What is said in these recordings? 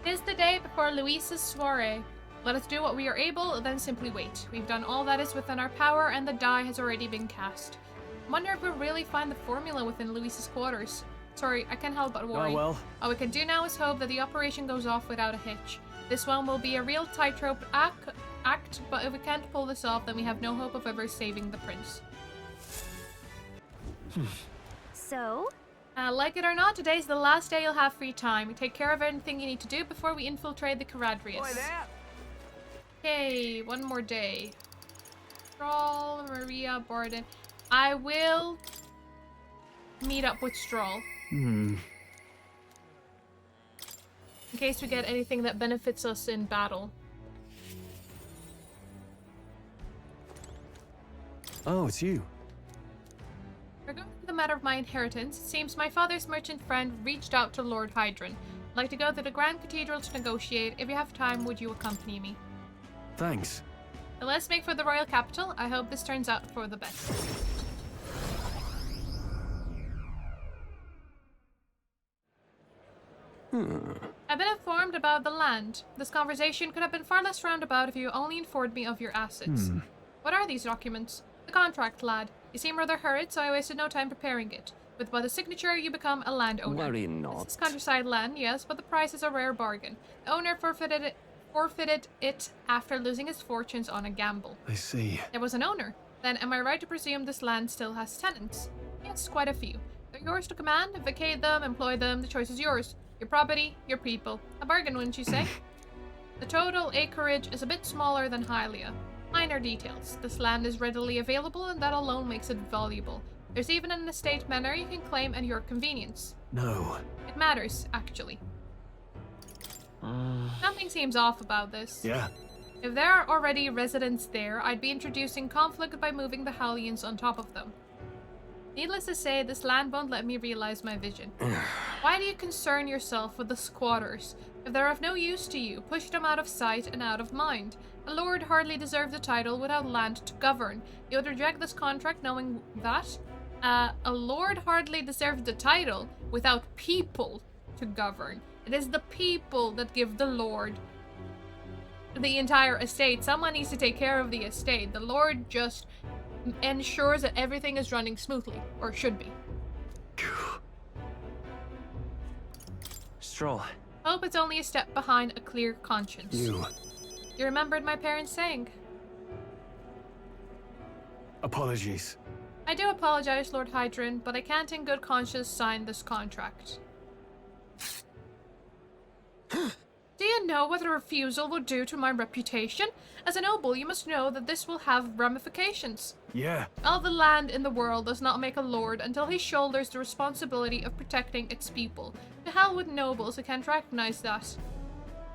'Tis the day before Luisa's soiree. Let us do what we are able, then simply wait. We've done all that is within our power, and the die has already been cast. I wonder if we'll really find the formula within Luisa's quarters. Sorry, I can't help but worry. Oh well. All we can do now is hope that the operation goes off without a hitch. This one will be a real tightrope act, but if we can't pull this off, then we have no hope of ever saving the prince. So? Like it or not, today's the last day you'll have free time. Take care of anything you need to do before we infiltrate the Caradrius. Okay, one more day. Stroll, Maria, Borden. I will meet up with Stroll. In case we get anything that benefits us in battle. Oh, it's you. Regarding the matter of my inheritance, it seems my father's merchant friend reached out to Lord Hydron. I'd like to go to the Grand Cathedral to negotiate. If you have time, would you accompany me? Thanks. So let's make for the royal capital. I hope this turns out for the best. I've been informed about the land. This conversation could have been far less roundabout if you only informed me of your assets. What are these documents? The contract, lad. You seem rather hurried, so I wasted no time preparing it. With but a signature, you become a landowner. Worry not. This is countryside land, yes, but the price is a rare bargain. The owner forfeited it after losing his fortunes on a gamble. I see. There was an owner. Then am I right to presume this land still has tenants? Yes, quite a few. They're yours to command. Vacate them, employ them, the choice is yours. Your property, your people. A bargain, wouldn't you say? The total acreage is a bit smaller than Hylia. Minor details. This land is readily available and that alone makes it valuable. There's even an estate manor you can claim at your convenience. No. It matters, actually. Something seems off about this. Yeah. If there are already residents there, I'd be introducing conflict by moving the Hallians on top of them. Needless to say, this land won't let me realize my vision. Why do you concern yourself with the squatters? If they're of no use to you, push them out of sight and out of mind. A lord hardly deserves a title without land to govern. You would reject this contract knowing that? A lord hardly deserves the title without people to govern. It is the people that give the lord the entire estate. Someone needs to take care of the estate. The lord just ensures that everything is running smoothly, or should be. Stroll. Hope it's only a step behind a clear conscience. You. You remembered my parents saying. Apologies. I do apologize, Lord Hydron, but I can't in good conscience sign this contract. Do you know what a refusal would do to my reputation? As a noble, you must know that this will have ramifications. Yeah. All the land in the world does not make a lord until he shoulders the responsibility of protecting its people. To hell with nobles who can't recognize that.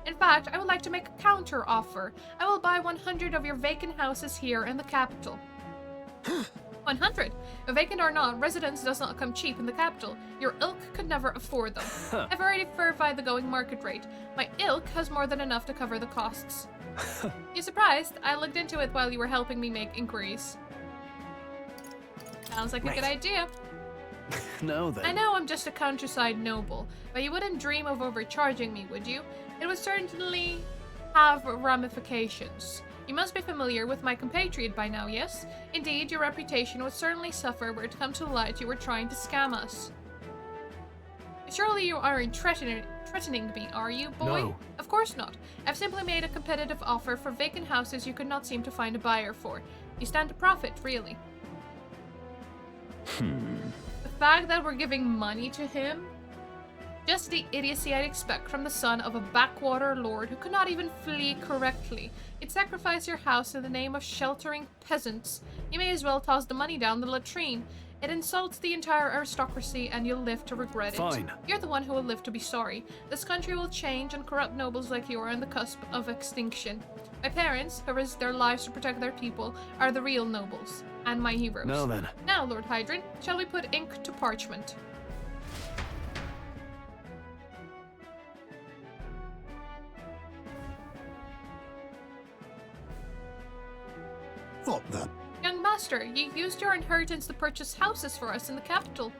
In fact, I would like to make a counter offer. I will buy 100 of your vacant houses here in the capital. 100? Vacant or not, residence does not come cheap in the capital. Your ilk could never afford them. I've already verified the going market rate. My ilk has more than enough to cover the costs. You surprised? I looked into it while you were helping me make inquiries. Sounds like a good idea. No then. I know I'm just a countryside noble, but you wouldn't dream of overcharging me, would you? It would certainly have ramifications. You must be familiar with my compatriot by now, yes? Indeed, your reputation would certainly suffer were it to come to light you were trying to scam us. Surely you aren't threatening me, are you, boy? No. Of course not. I've simply made a competitive offer for vacant houses you could not seem to find a buyer for. You stand to profit, really. The fact that we're giving money to him? Just the idiocy I'd expect from the son of a backwater lord who could not even flee correctly. You'd sacrifice your house in the name of sheltering peasants. You may as well toss the money down the latrine. It insults the entire aristocracy and you'll live to regret it. Fine. You're the one who will live to be sorry. This country will change and corrupt nobles like you are on the cusp of extinction. My parents, who risked their lives to protect their people, are the real nobles. And my heroes. Now then. Now, Lord Hydron, shall we put ink to parchment? What then? Young master, you used your inheritance to purchase houses for us in the capital.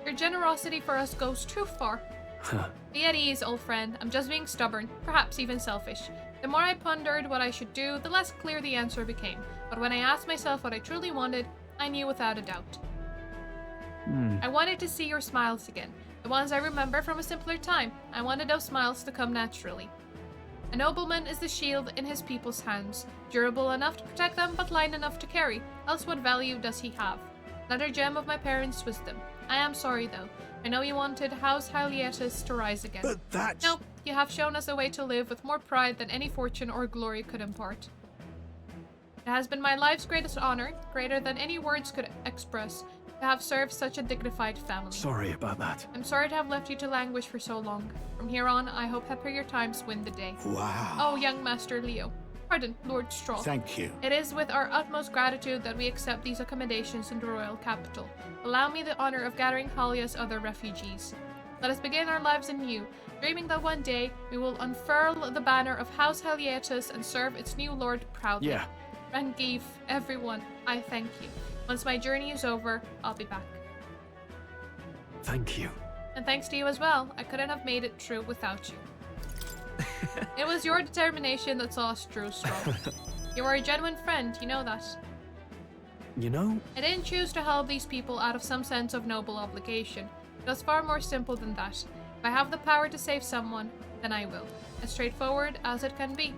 Your generosity for us goes too far. Huh. Be at ease, old friend. I'm just being stubborn, perhaps even selfish. The more I pondered what I should do, the less clear the answer became. But when I asked myself what I truly wanted, I knew without a doubt. I wanted to see your smiles again, the ones I remember from a simpler time. I wanted those smiles to come naturally. A nobleman is the shield in his people's hands, durable enough to protect them, but light enough to carry, else what value does he have? Another gem of my parents' wisdom. I am sorry, though. I know you wanted House Haliatus to rise again. But that's... No, you have shown us a way to live with more pride than any fortune or glory could impart. It has been my life's greatest honor, greater than any words could express, to have served such a dignified family. Sorry about that. I'm sorry to have left you to languish for so long. From here on, I hope happier times win the day. Wow. Oh, young Master Leo. Pardon, Lord Straw. Thank you. It is with our utmost gratitude that we accept these accommodations in the royal capital. Allow me the honor of gathering Halia's other refugees. Let us begin our lives anew, dreaming that one day we will unfurl the banner of House Haliatus and serve its new lord proudly. Yeah. Rangief, everyone, I thank you. Once my journey is over, I'll be back. Thank you. And thanks to you as well. I couldn't have made it through without you. It was your determination that saw us through, Straw. You are a genuine friend, you know that. You know, I didn't choose to help these people out of some sense of noble obligation. It was far more simple than that. If I have the power to save someone, then I will. As straightforward as it can be.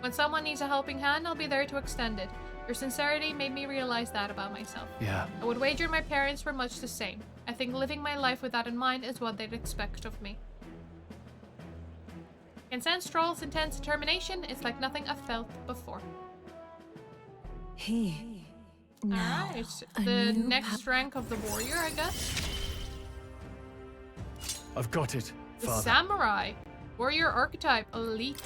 When someone needs a helping hand, I'll be there to extend it. Your sincerity made me realize that about myself. yeah. I would wager my parents were much the same. I think living my life with that in mind is what they'd expect of me. Can sense Stroll's intense determination. It's like nothing I've felt before. Now, Alright, a the new next rank of the warrior, I guess. I've got it, The Father. samurai. Warrior archetype, elite.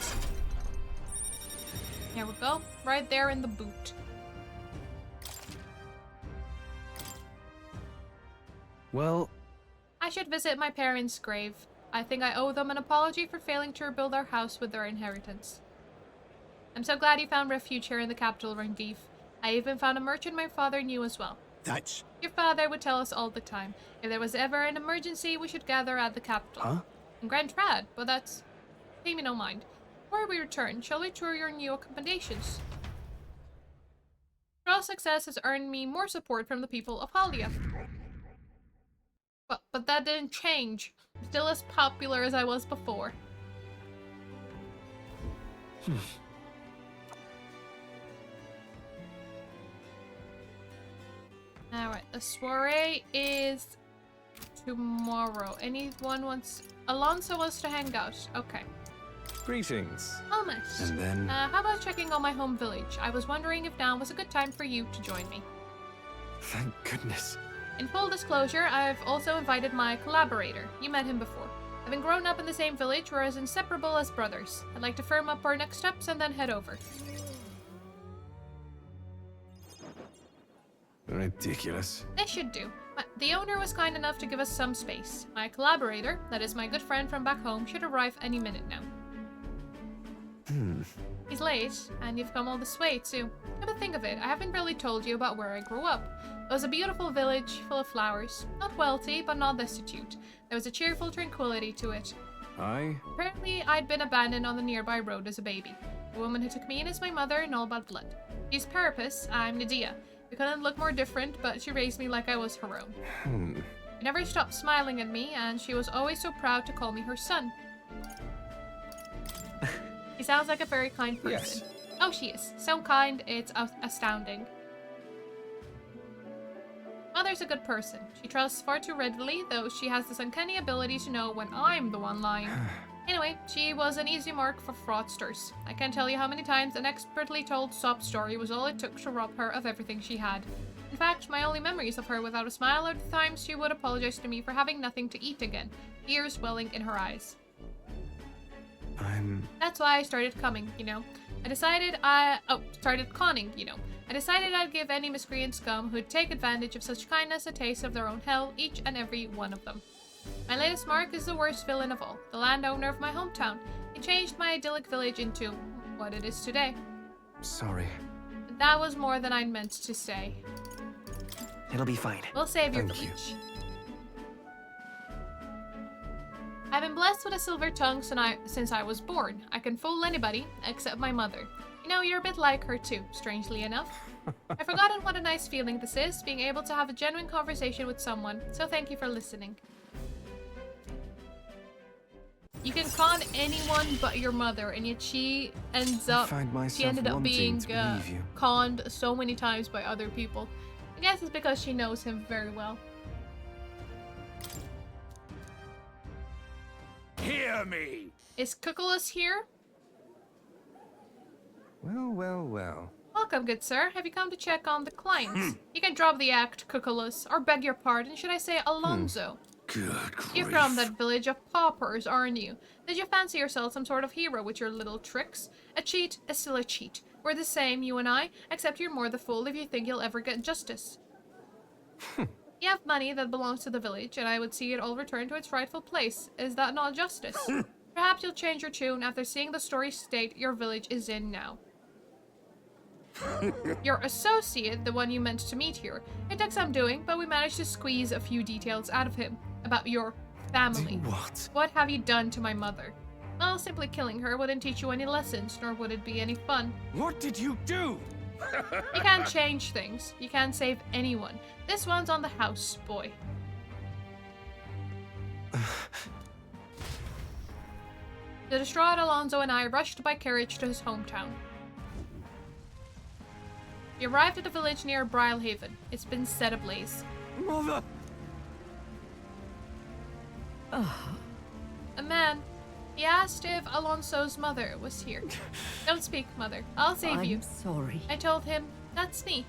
Here we go. Right there in the boot. Well, I should visit my parents' grave. I think I owe them an apology for failing to rebuild our house with their inheritance. I'm so glad you found refuge here in the capital, Rangief. I even found a merchant my father knew as well. That's... Your father would tell us all the time, if there was ever an emergency, we should gather at the capital. huh? In Grand Trad, but that's... pay me no mind. Before we return, shall we tour your new accommodations? Your success has earned me more support from the people of Halia. But that didn't change. I'm still as popular as I was before. Alright, the soiree is tomorrow. Anyone wants... Alonso wants to hang out. Okay. Greetings. Almost. And then... How about checking on my home village? I was wondering if now was a good time for you to join me. Thank goodness. In full disclosure, I've also invited my collaborator. You met him before. Having grown up in the same village, we're as inseparable as brothers. I'd like to firm up our next steps and then head over. Ridiculous. This should do. The owner was kind enough to give us some space. My collaborator, that is my good friend from back home, should arrive any minute now. He's late, and you've come all this way, too. Come to think of it, I haven't really told you about where I grew up. It was a beautiful village, full of flowers. Not wealthy, but not destitute. There was a cheerful tranquility to it. Aye. Apparently, I'd been abandoned on the nearby road as a baby. The woman who took me in is my mother in all but blood. She's Parapus, I'm Nadia. We couldn't look more different, but she raised me like I was her own. She never stopped smiling at me, and she was always so proud to call me her son. He sounds like a very kind person. Yes. Oh, she is. So kind, it's astounding. Mother's a good person. She trusts far too readily, though she has this uncanny ability to know when I'm the one lying. Anyway, she was an easy mark for fraudsters. I can't tell you how many times an expertly told sob story was all it took to rob her of everything she had. In fact, my only memories of her without a smile are the times she would apologize to me for having nothing to eat again, tears welling in her eyes. That's why I started coming, you know. Started conning, you know. I decided I'd give any miscreant scum who'd take advantage of such kindness a taste of their own hell, each and every one of them. My latest mark is the worst villain of all, the landowner of my hometown. He changed my idyllic village into what it is today. Sorry. But that was more than I'd meant to say. It'll be fine. We'll save your Thank you. village. I've been blessed with a silver tongue since I was born. I can fool anybody, except my mother. You know, you're a bit like her too, strangely enough. I've forgotten what a nice feeling this is, being able to have a genuine conversation with someone, so thank you for listening. You can con anyone but your mother, and yet she ended up being conned so many times by other people. I guess it's because she knows him very well. Hear me! Is Cuculus here? Well, well, well. Welcome, good sir. Have you come to check on the clients? You can drop the act, Cuculus, or beg your pardon, should I say Alonso? Good grief. You're from that village of paupers, aren't you? Did you fancy yourself some sort of hero with your little tricks? A cheat is still a cheat. We're the same, you and I, except you're more the fool if you think you'll ever get justice. You have money that belongs to the village, and I would see it all return to its rightful place. Is that not justice? Perhaps you'll change your tune after seeing the sorry state your village is in now. Your associate, the one you meant to meet here, it took some doing, but we managed to squeeze a few details out of him about your family. Do what? What have you done to my mother? Well, simply killing her wouldn't teach you any lessons, nor would it be any fun. What did you do? You can't change things. You can't save anyone. This one's on the house, boy. The distraught Alonso and I rushed by carriage to his hometown. We arrived at a village near Brylehaven. It's been set ablaze. Mother! A man. He asked if Alonso's mother was here. Don't speak, mother. I'll save you. I'm sorry. I told him, that's me.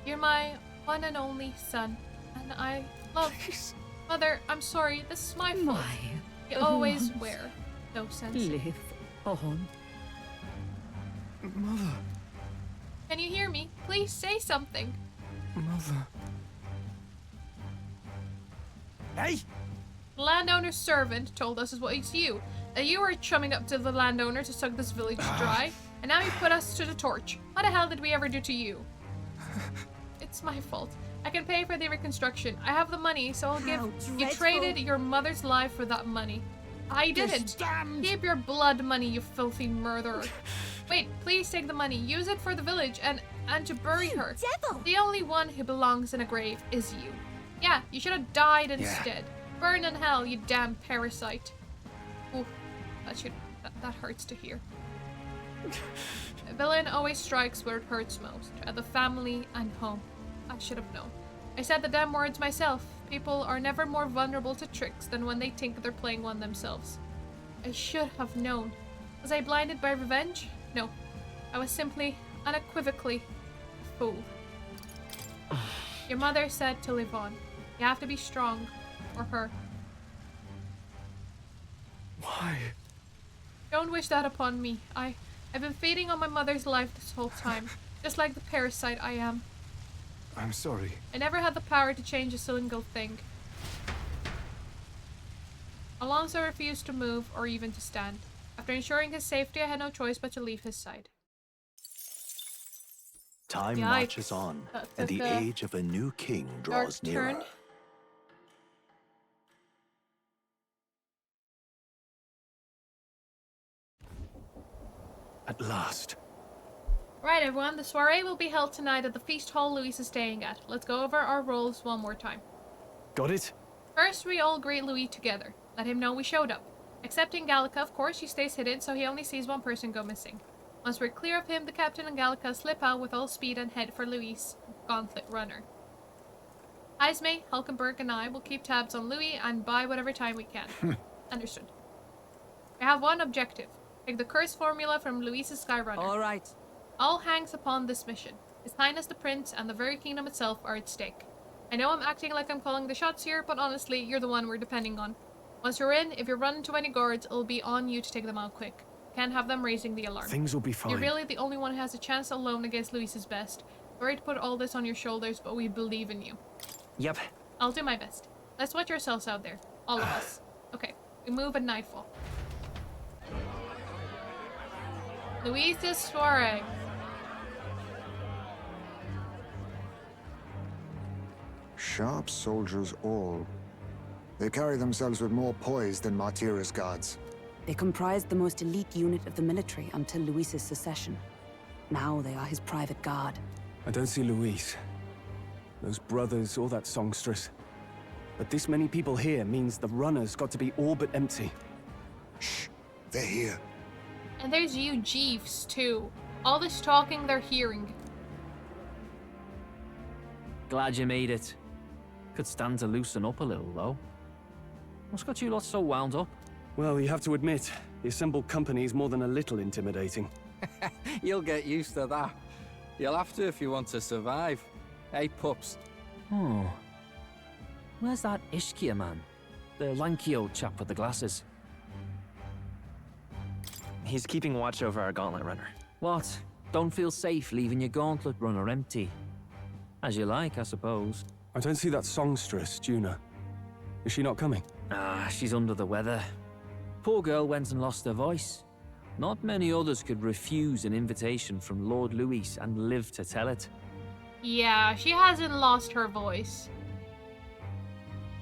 You're my one and only son. And I love you. Mother, I'm sorry. This is my fault. You always wear no sense. Live on. Mother. Can you hear me? Please say something. Mother. Hey! The landowner's servant told us it was you. That you were chumming up to the landowner to suck this village dry. And now you put us to the torch. What the hell did we ever do to you? It's my fault. I can pay for the reconstruction. I have the money, so I'll give. You traded your mother's life for that money. I didn't. Keep your blood money, you filthy murderer. Wait, please take the money. Use it for the village and to bury her. Devil! The only one who belongs in a grave is you. Yeah, you should have died instead. Burn in hell, you damn parasite. Ooh, that hurts to hear. A villain always strikes where it hurts most, at the family and home. I should have known. I said the damn words myself. People are never more vulnerable to tricks than when they think they're playing one themselves. I should have known. Was I blinded by revenge? No. I was simply, unequivocally, a fool. Your mother said to live on. You have to be strong. For her. Why? Don't wish that upon me. I've been feeding on my mother's life this whole time. Just like the parasite I am. I'm sorry. I never had the power to change a single thing. Alonso refused to move or even to stand. After ensuring his safety, I had no choice but to leave his side. Time Yikes. marches on, and the age of a new king draws Dark nearer. turn. At last. Right, everyone, the soiree will be held tonight at the feast hall Luis is staying at. Let's go over our roles one more time. Got it? First, we all greet Louis together. Let him know we showed up. Excepting Gallica, of course, he stays hidden, so he only sees one person go missing. Once we're clear of him, the captain and Gallica slip out with all speed and head for Louis, Gauntlet Runner. Ismay, Hulkenberg, and I will keep tabs on Louis and buy whatever time we can. Understood. We have one objective. Take the curse formula from Louis's Skyrunner. All right. All hangs upon this mission. His Highness the Prince and the very kingdom itself are at stake. I know I'm acting like I'm calling the shots here, but honestly, you're the one we're depending on. Once you're in, if you run into any guards, it'll be on you to take them out quick. Can't have them raising the alarm. Things will be fine. You're really the only one who has a chance alone against Louis's best. Sorry to put all this on your shoulders, but we believe in you. Yep. I'll do my best. Let's watch yourselves out there. All of us. Okay, we move at nightfall. Luis's soiree. Sharp soldiers all. They carry themselves with more poise than Martira's guards. They comprised the most elite unit of the military until Luis's secession. Now they are his private guard. I don't see Luis, those brothers, or that songstress. But this many people here means the runner's got to be all but empty. Shh, they're here. And there's you, Jeeves, too. All this talking they're hearing. Glad you made it. Could stand to loosen up a little, though. What's got you lot so wound up? Well, you have to admit, the assembled company is more than a little intimidating. You'll get used to that. You'll have to if you want to survive. Hey, pups. Oh. Where's that Ishkia man? The lanky old chap with the glasses. He's keeping watch over our gauntlet runner. What? Don't feel safe leaving your gauntlet runner empty? As you like, I suppose. I don't see that songstress, Juna. Is she not coming? Ah, she's under the weather. Poor girl went and lost her voice. Not many others could refuse an invitation from Lord Luis and live to tell it. Yeah, she hasn't lost her voice.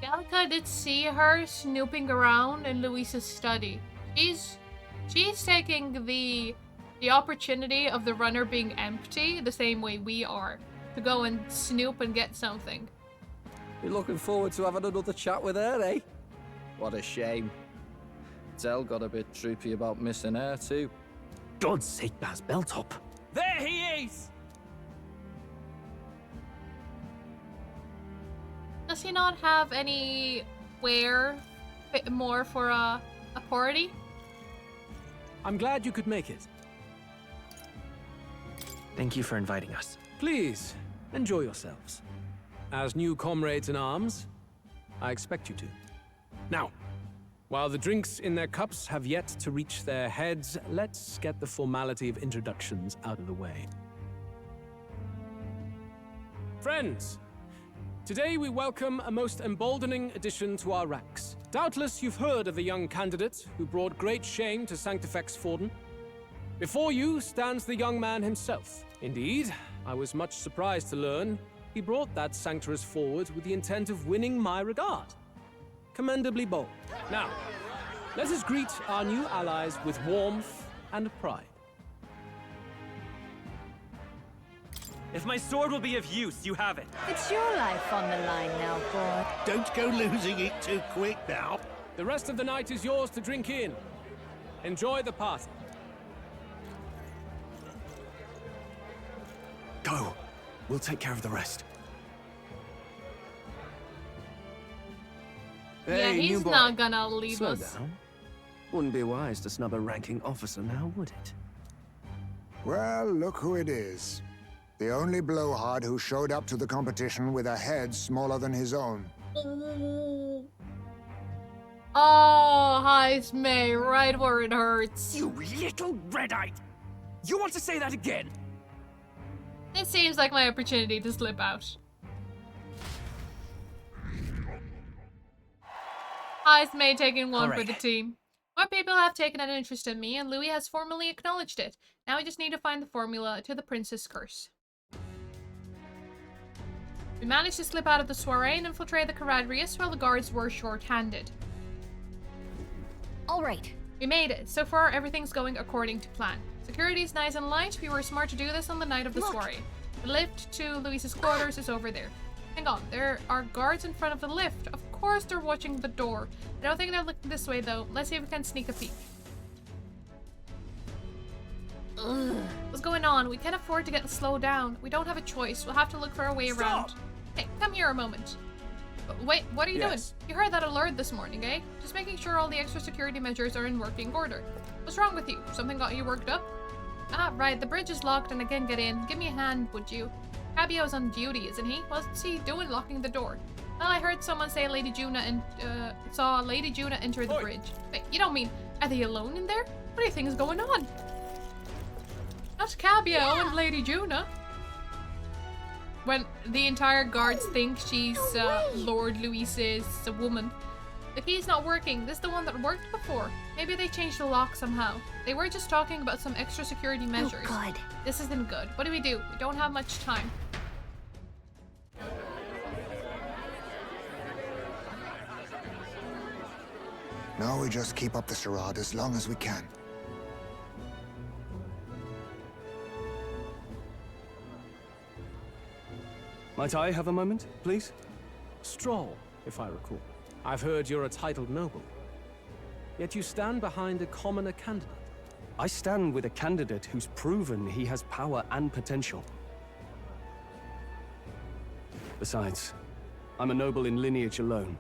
Galka did see her snooping around in Luis's study. She's taking the opportunity of the runner being empty the same way we are, to go and snoop and get something. You're looking forward to having another chat with her, eh? What a shame. Zell got a bit droopy about missing her, too. God's sake, Baz, belt up. There he is! Does he not have anywhere fit more for a party? I'm glad you could make it. Thank you for inviting us. Please, enjoy yourselves. As new comrades in arms, I expect you to. Now, while the drinks in their cups have yet to reach their heads, let's get the formality of introductions out of the way. Friends, today we welcome a most emboldening addition to our ranks. Doubtless you've heard of the young candidate who brought great shame to Sanctifex Forden. Before you stands the young man himself. Indeed, I was much surprised to learn he brought that sanctuary forward with the intent of winning my regard. Commendably bold. Now, let us greet our new allies with warmth and pride. If my sword will be of use, you have it. It's your life on the line now, boy. Don't go losing it too quick now. The rest of the night is yours to drink in. Enjoy the party. Go. We'll take care of the rest. Yeah, he's not gonna leave Slow us. down. Wouldn't be wise to snub a ranking officer now, would it? Well, look who it is. The only blowhard who showed up to the competition with a head smaller than his own. Oh, Heist May, right where it hurts. You little red-eyed! You want to say that again? It seems like my opportunity to slip out. Heist May taking one for the team. More people have taken an interest in me, and Louis has formally acknowledged it. Now we just need to find the formula to the Prince's Curse. We managed to slip out of the soiree and infiltrate the Caradrius while the guards were short-handed. All right. We made it. So far, everything's going according to plan. Security is nice and light. We were smart to do this on the night of the soiree. The lift to Luis's quarters is over there. Hang on, there are guards in front of the lift. Of course they're watching the door. I don't think they're looking this way though. Let's see if we can sneak a peek. Ugh. What's going on? We can't afford to get slowed down. We don't have a choice. We'll have to look for a way around. Hey, come here a moment. Wait, what are you doing? You heard that alert this morning, eh? Just making sure all the extra security measures are in working order. What's wrong with you? Something got you worked up? Ah, right, the bridge is locked and I can't get in. Give me a hand, would you? Cabio's on duty, isn't he? What's he doing locking the door? Well, I heard someone say Lady Juna saw Lady Juna enter the bridge. Wait, you don't mean, are they alone in there? What do you think is going on? Not Cabio and Lady Juna. When the entire guards think she's Lord Luis's woman. The key's not working. This is the one that worked before. Maybe they changed the lock somehow. They were just talking about some extra security measures. Oh, God. This isn't good. What do? We don't have much time. Now we just keep up the charade as long as we can. Might I have a moment, please? Stroll, if I recall. I've heard you're a titled noble. Yet you stand behind a commoner candidate. I stand with a candidate who's proven he has power and potential. Besides, I'm a noble in lineage alone.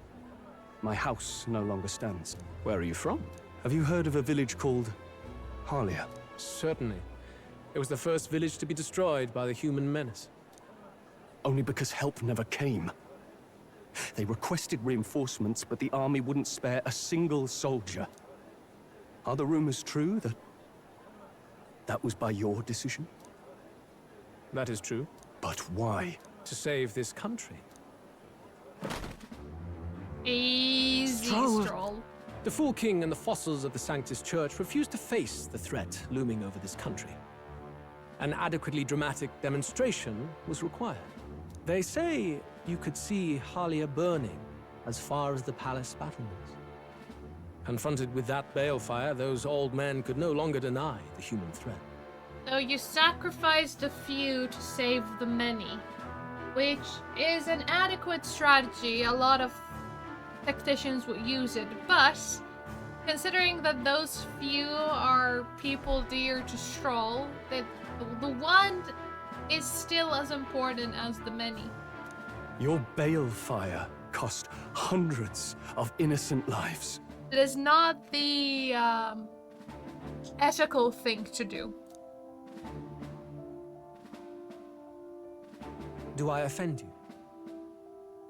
My house no longer stands. Where are you from? Have you heard of a village called Harlia? Certainly. It was the first village to be destroyed by the human menace. Only because help never came. They requested reinforcements, but the army wouldn't spare a single soldier. Are the rumors true that was by your decision? That is true. But why? To save this country. Easy, Stroll. The Fool King and the fossils of the Sanctus Church refused to face the threat looming over this country. An adequately dramatic demonstration was required. They say you could see Harlia burning as far as the palace battlements. Confronted with that balefire, those old men could no longer deny the human threat. So you sacrificed a few to save the many, which is an adequate strategy. A lot of tacticians would use it, but considering that those few are people dear to Stroll, that the one is still as important as the many. Your balefire cost hundreds of innocent lives. It is not the ethical thing to do. Do I offend you?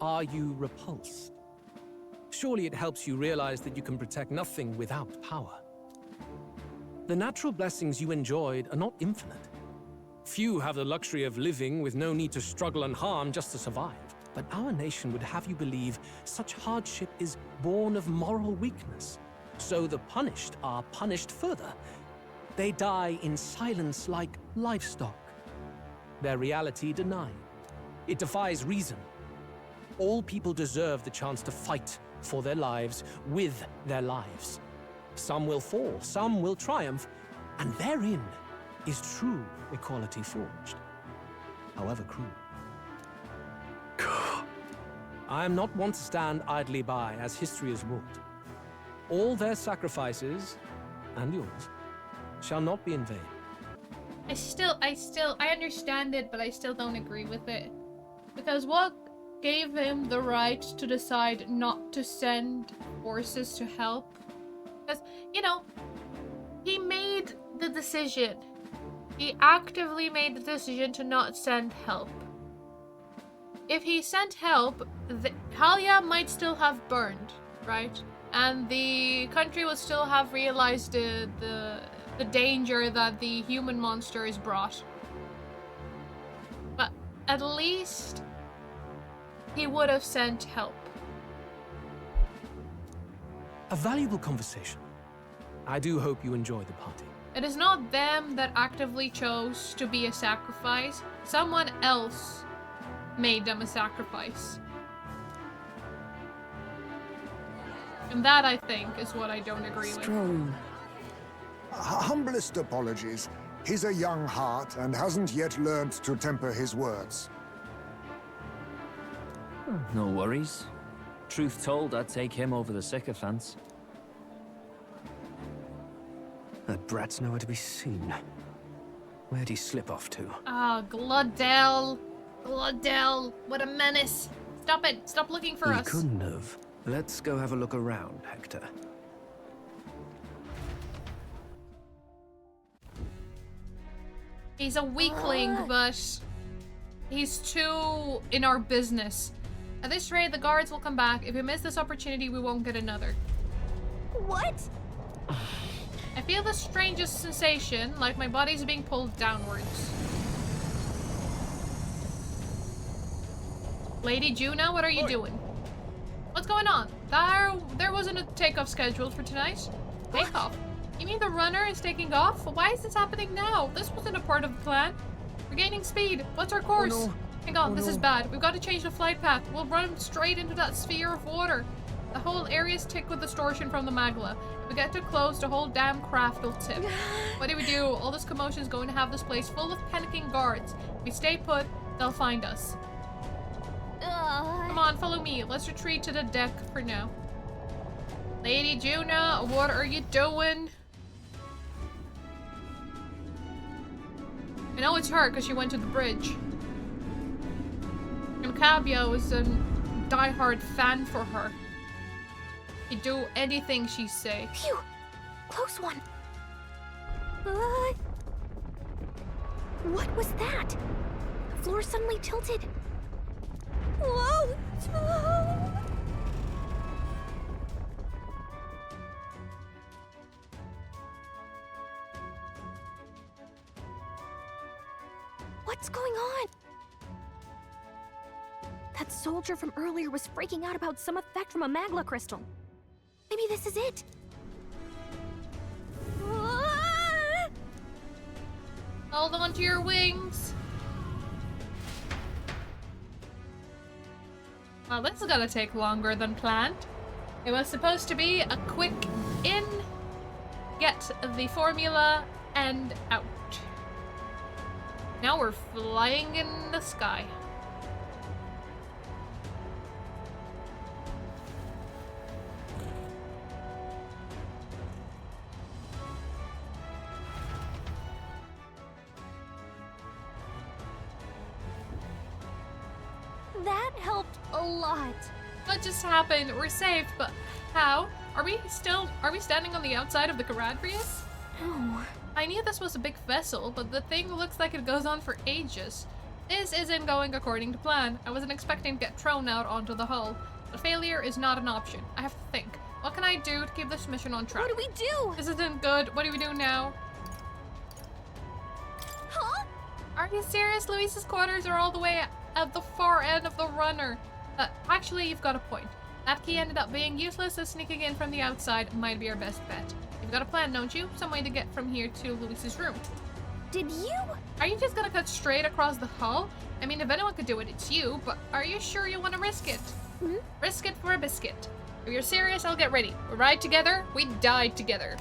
Are you repulsed? Surely it helps you realize that you can protect nothing without power. The natural blessings you enjoyed are not infinite. Few have the luxury of living with no need to struggle and harm just to survive. But our nation would have you believe such hardship is born of moral weakness. So the punished are punished further. They die in silence like livestock. Their reality denied. It defies reason. All people deserve the chance to fight for their lives with their lives. Some will fall, some will triumph, and therein is true equality forged, however cruel. I am not one to stand idly by as history is wrought. All their sacrifices, and yours, shall not be in vain. I understand it, but I still don't agree with it. Because what gave him the right to decide not to send forces to help? Because, you know, he made the decision. He actively made the decision to not send help. If he sent help, Harlia might still have burned, right? And the country would still have realized the danger that the human monster is brought. But at least he would have sent help. A valuable conversation. I do hope you enjoy the party. It is not them that actively chose to be a sacrifice. Someone else made them a sacrifice. And that, I think, is what I don't agree with. Humblest apologies. He's a young heart and hasn't yet learned to temper his words. No worries. Truth told, I'd take him over the sycophants. That brat's nowhere to be seen. Where'd he slip off to? Ah, Glodell. Glodell, what a menace. Stop it. Stop looking for us. He couldn't have. Let's go have a look around, Hector. He's a weakling, but he's too in our business. At this rate, the guards will come back. If we miss this opportunity, we won't get another. What? I feel the strangest sensation, like my body's being pulled downwards. Lady Juno, what are you doing? What's going on? There wasn't a takeoff scheduled for tonight. Takeoff? You mean the runner is taking off? Why is this happening now? This wasn't a part of the plan. We're gaining speed. What's our course? Oh, no. Hang on, Oh, this no. is bad. We've got to change the flight path. We'll run straight into that sphere of water. The whole area's tick with distortion from the magla. If we get too close, the whole damn craft will tip. What do we do? All this commotion is going to have this place full of panicking guards. If we stay put, they'll find us. Come on, follow me. Let's retreat to the deck for now. Lady Juna, what are you doing? I know it's her because she went to the bridge. And Cabio is a diehard fan for her. He'd do anything she say. Phew! Close one. What was that? The floor suddenly tilted. Whoa! What's going on? That soldier from earlier was freaking out about some effect from a magla crystal. Maybe this is it. Hold on to your wings. Well, this is gonna take longer than planned. It was supposed to be a quick in, get the formula, and out. Now we're flying in the sky. That helped a lot. What just happened? We're safe, but how? Are we standing on the outside of the Caradrius? No. I knew this was a big vessel, but the thing looks like it goes on for ages. This isn't going according to plan. I wasn't expecting to get thrown out onto the hull, but failure is not an option. I have to think. What can I do to keep this mission on track? What do we do? This isn't good. What do we do now? Huh? Are you serious? Luis's quarters are all the way at the far end of the runner. Actually, you've got a point. That key ended up being useless, so sneaking in from the outside might be our best bet. You've got a plan, don't you? Some way to get from here to Luis's room. Did you? Are you just gonna cut straight across the hull? I mean, if anyone could do it, it's you, but are you sure you want to risk it? Risk it for a biscuit. If you're serious, I'll get ready. We ride together, we die together.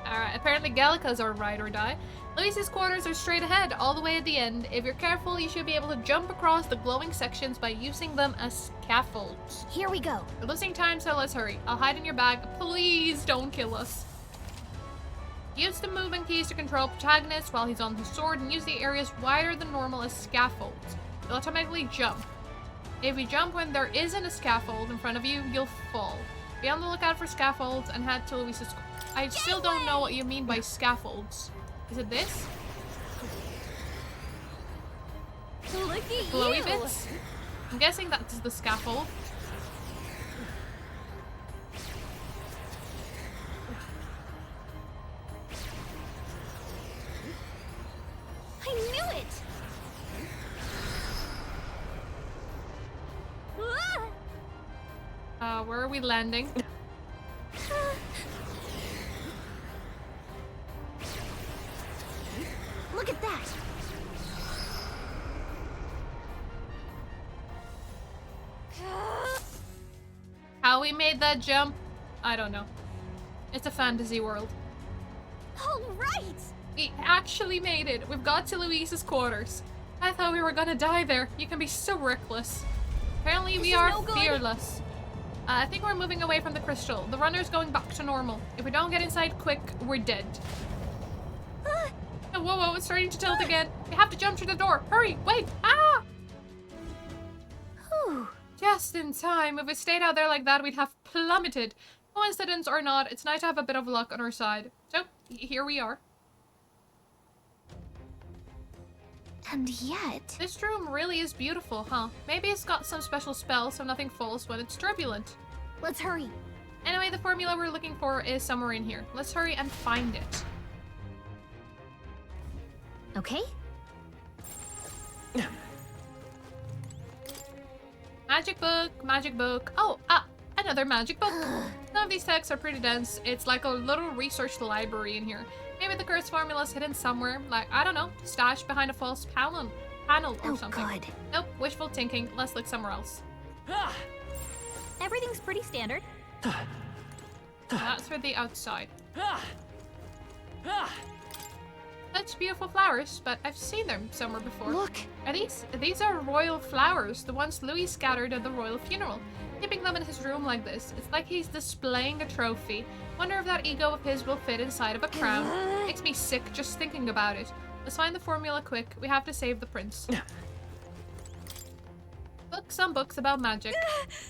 Alright, apparently Gallica's our ride or die. Luis's quarters are straight ahead, all the way at the end. If you're careful, you should be able to jump across the glowing sections by using them as scaffolds. Here we go. We're losing time, so let's hurry. I'll hide in your bag. Please don't kill us. Use the movement keys to control protagonist while he's on his sword, and use the areas wider than normal as scaffolds. You'll automatically jump. If you jump when there isn't a scaffold in front of you, you'll fall. Be on the lookout for scaffolds and head to Luis's... I still don't know what you mean by scaffolds. Is it this? Look at Glowy you. bits? I'm guessing that's the scaffold. I knew it. Where are we landing? Look at that. How we made that jump? I don't know. It's a fantasy world. All right. We actually made it. We've got to Luis's quarters. I thought we were gonna die there. You can be so reckless. Apparently we are no good. fearless. I think we're moving away from the crystal. The runner's going back to normal. If we don't get inside quick, we're dead. Oh, whoa, it's starting to tilt again. We have to jump through the door. Hurry, wait, ah! Whew. Just in time. If we stayed out there like that, we'd have plummeted. Coincidence or not, it's nice to have a bit of luck on our side. So, here we are. And yet... This room really is beautiful, huh? Maybe it's got some special spell so nothing falls when it's turbulent. Let's hurry. Anyway, the formula we're looking for is somewhere in here. Let's hurry and find it. Okay. Magic book, magic book. Oh, another magic book. Some of these texts are pretty dense. It's like a little research library in here. Maybe the curse formula is hidden somewhere, like, I don't know, stashed behind a false panel or something. God. Nope, wishful thinking. Let's look somewhere else. Everything's pretty standard. That's for the outside. Such beautiful flowers, but I've seen them somewhere before. Look! Are these are royal flowers, the ones Louis scattered at the royal funeral. Keeping them in his room like this, it's like he's displaying a trophy. Wonder if that ego of his will fit inside of a crown. Makes me sick just thinking about it. Let's find the formula quick. We have to save the prince. Books on books about magic.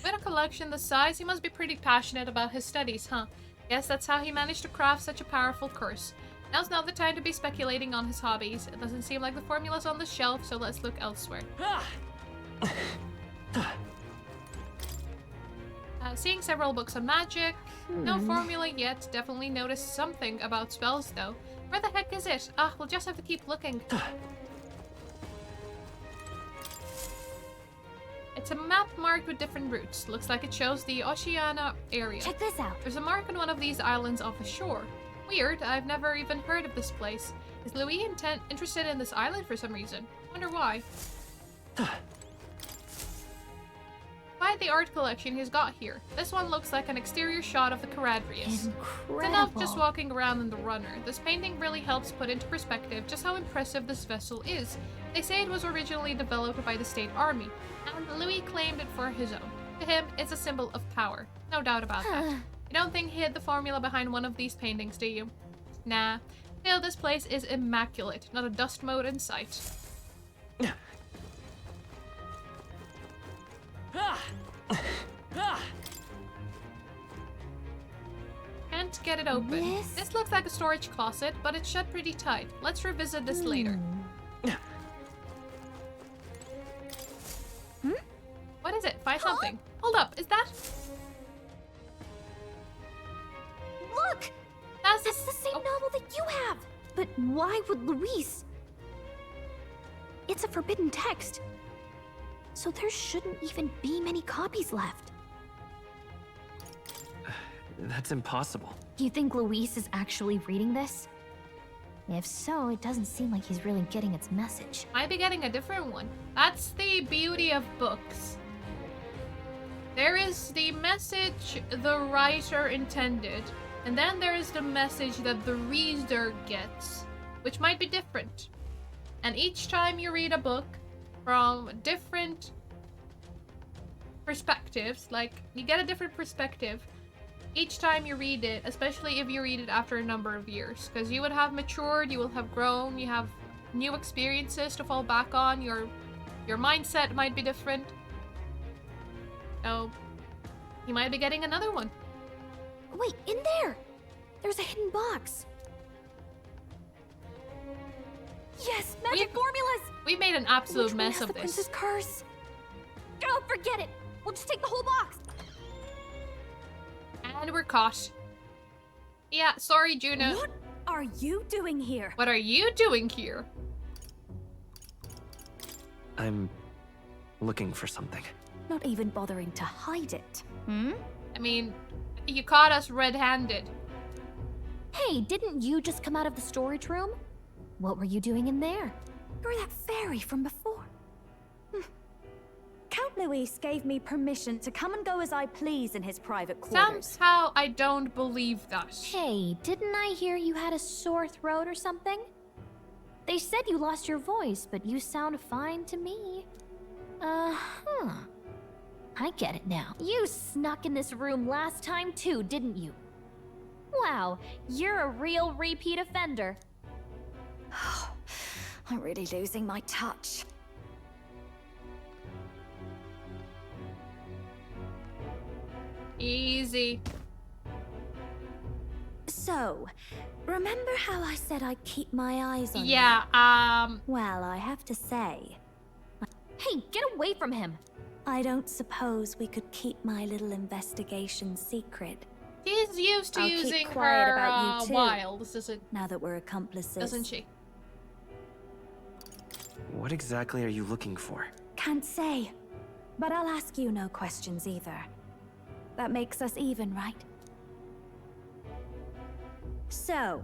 With a collection this size, he must be pretty passionate about his studies, huh? Guess that's how he managed to craft such a powerful curse. Now's not the time to be speculating on his hobbies. It doesn't seem like the formula's on the shelf, so let's look elsewhere. Seeing several books on magic. No formula yet. Definitely noticed something about spells, though. Where the heck is it? We'll just have to keep looking. It's a map marked with different routes. Looks like it shows the Oceania area. Check this out. There's a mark on one of these islands off the shore. Weird, I've never even heard of this place. Is Louis interested in this island for some reason? Wonder why. By the art collection he's got here. This one looks like an exterior shot of the Caradrius. Incredible. It's enough just walking around in the runner. This painting really helps put into perspective just how impressive this vessel is. They say it was originally developed by the state army, and Louis claimed it for his own. To him, it's a symbol of power. No doubt about that. You don't think he hid the formula behind one of these paintings, do you? Nah. Still, this place is immaculate. Not a dust mote in sight. Can't get it open. This looks like a storage closet, but it's shut pretty tight. Let's revisit this later. What is it? Find something. Hold up, is that? Look! That's the same novel that you have! But why would Luis? It's a forbidden text. So there shouldn't even be many copies left. That's impossible. Do you think Luis is actually reading this? If so, it doesn't seem like he's really getting its message. Might be getting a different one. That's the beauty of books. There is the message the writer intended, and then there is the message that the reader gets, which might be different. And each time you read a book from different perspectives, like you get a different perspective each time you read it, especially if you read it after a number of years, because you would have matured, you will have grown, you have new experiences to fall back on, your mindset might be different. So you might be getting another one. Wait, in there! There's a hidden box. Yes, magic formulas! We've made an absolute Which one mess has of the this. Prince's curse? Oh, forget it! We'll just take the whole box! And we're caught. Yeah, sorry, Juno. What are you doing here? What are you doing here? I'm looking for something. Not even bothering to hide it. I mean, you caught us red-handed. Hey, didn't you just come out of the storage room? What were you doing in there? You're that fairy from before. Count Luis gave me permission to come and go as I please in his private quarters. Somehow I don't believe that. Hey, didn't I hear you had a sore throat or something? They said you lost your voice, but you sound fine to me. I get it now. You snuck in this room last time too, didn't you? Wow, you're a real repeat offender. I'm really losing my touch. Easy. So, remember how I said I'd keep my eyes on you? Yeah, Well, I have to say, Hey, get away from him! I don't suppose we could keep my little investigation secret. she's used to I'll keep using quiet her about you too. wiles, Now that we're accomplices. doesn't she? What exactly are you looking for? Can't say, but I'll ask you no questions either. That makes us even, right? So,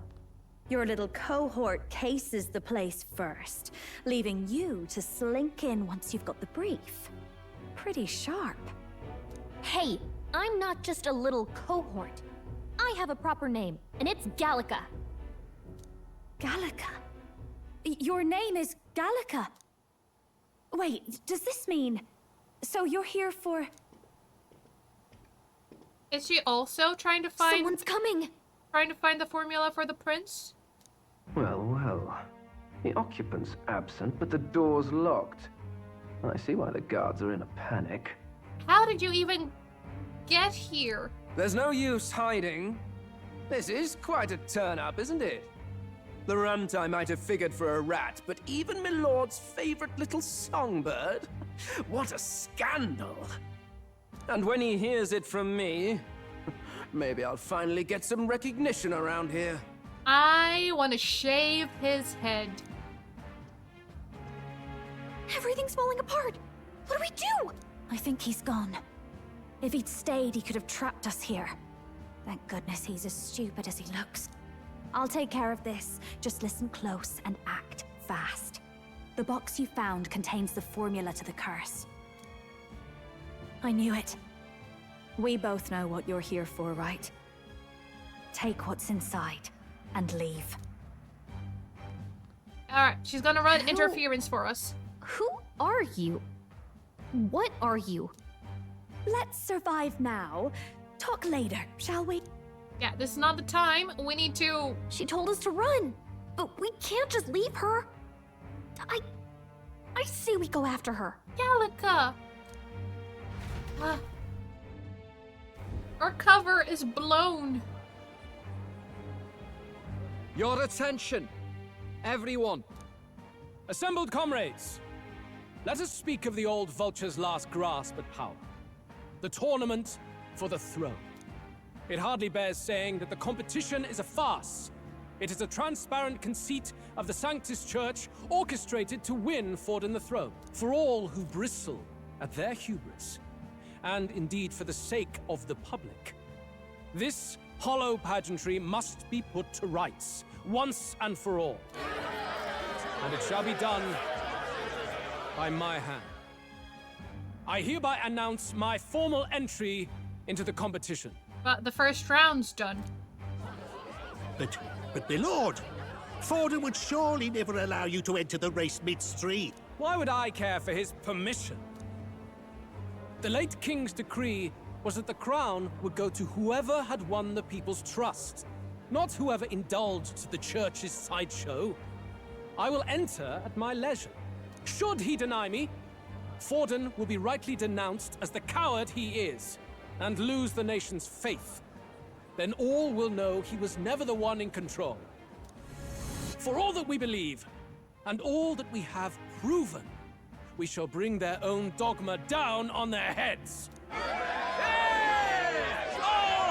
your little cohort cases the place first, leaving you to slink in once you've got the brief. Pretty sharp. Hey, I'm not just a little cohort. I have a proper name, and it's Gallica. Gallica? Your name is Gallica? Wait, does this mean... So you're here for... Is she also trying to find... Someone's coming! Trying to find the formula for the prince? Well, well. The occupant's absent, but the door's locked. I see why the guards are in a panic. How did you even get here? There's no use hiding. This is quite a turn-up, isn't it? The runt I might have figured for a rat, but even my lord's favorite little songbird? What a scandal! And when he hears it from me, maybe I'll finally get some recognition around here. I want to shave his head. Everything's falling apart! What do we do? I think he's gone. If he'd stayed, he could have trapped us here. Thank goodness he's as stupid as he looks. I'll take care of this. Just listen close and act fast. The box you found contains the formula to the curse. I knew it. We both know what you're here for, right? Take what's inside and leave. Alright, she's gonna run interference for us. Who are you? What are you? Let's survive now. Talk later, shall we? Yeah, this is not the time. We need to... She told us to run, but we can't just leave her. I say we go after her. Gallica! Our cover is blown. Your attention, everyone. Assembled comrades, let us speak of the old vulture's last grasp at power. The tournament for the throne. It hardly bears saying that the competition is a farce. It is a transparent conceit of the Sanctus Church orchestrated to win Forden the throne. For all who bristle at their hubris, and indeed for the sake of the public. This hollow pageantry must be put to rights, once and for all. And it shall be done by my hand. I hereby announce my formal entry into the competition. But the first round's done. But my lord, Forden would surely never allow you to enter the race midstream. Why would I care for his permission? The late king's decree was that the crown would go to whoever had won the people's trust, not whoever indulged the church's sideshow. I will enter at my leisure. Should he deny me, Forden will be rightly denounced as the coward he is, and lose the nation's faith. Then all will know he was never the one in control. For all that we believe, and all that we have proven, we shall bring their own dogma down on their heads. All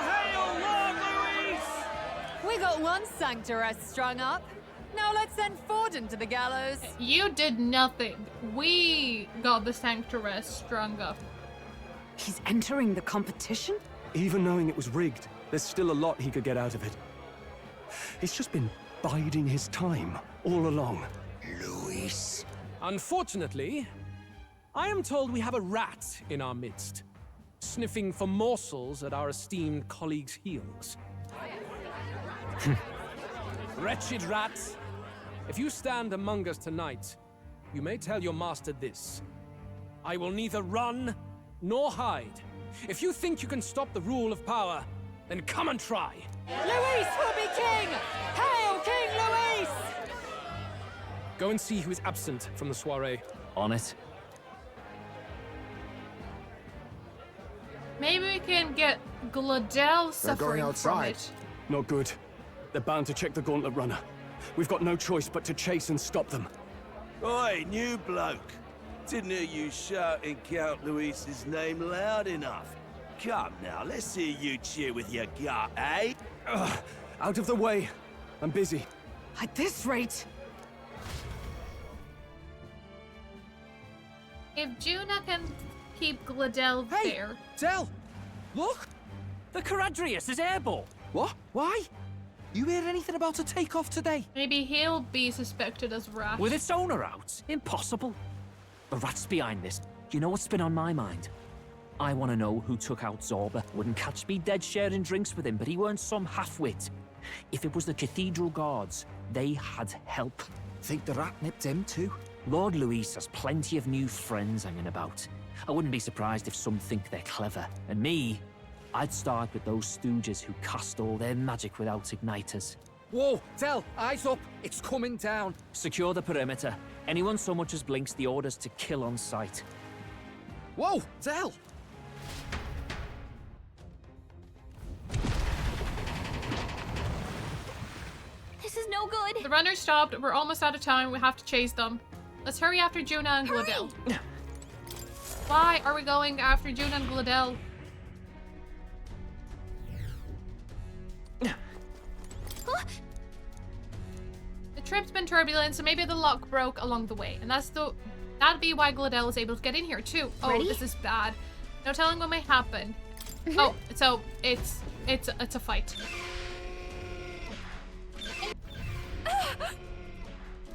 hail Lord Luis! We got one sanctoress strung up. Now let's send Forden to the gallows. You did nothing. We got the sanctoress strung up. He's entering the competition? Even knowing it was rigged, there's still a lot he could get out of it. He's just been biding his time all along. Luis. Unfortunately, I am told we have a rat in our midst, sniffing for morsels at our esteemed colleagues' heels. Wretched rat, if you stand among us tonight, you may tell your master this. I will neither run nor hide. If you think you can stop the rule of power, then come and try. Luis will be king! Hail King Luis! Go and see who is absent from the soiree. On it. Maybe we can get Gladel suffering from it. Not good. They're bound to check the gauntlet runner. We've got no choice but to chase and stop them. Oi, new bloke. Didn't hear you shouting Count Luis's name loud enough. Come now, let's hear you cheer with your gut, eh? Ugh, out of the way. I'm busy. At this rate... If Juna can keep Gladel there... Del! Look! The Caradrius is airborne! What? Why? You hear anything about a takeoff today? Maybe he'll be suspected as rash. With its owner out? Impossible. The rat's behind this. You know what's been on my mind? I want to know who took out Zorba. Wouldn't catch me dead sharing drinks with him, but he weren't some half-wit. If it was the Cathedral Guards, they had help. Think the rat nipped him too? Lord Luis has plenty of new friends hanging about. I wouldn't be surprised if some think they're clever. And me, I'd start with those stooges who cast all their magic without igniters. Whoa, Tell, eyes up. It's coming down. Secure the perimeter. Anyone so much as blinks, the orders to kill on sight. Whoa, Tell! This is no good. The runners stopped. We're almost out of time. We have to chase them. Let's hurry after Juna and Gladel. Why are we going after Juna and Gladel? The trip's been turbulent, so maybe the lock broke along the way, and that'd be why Gladel is able to get in here too. Oh, Ready? This is bad. No telling what may happen. Oh, so it's a fight.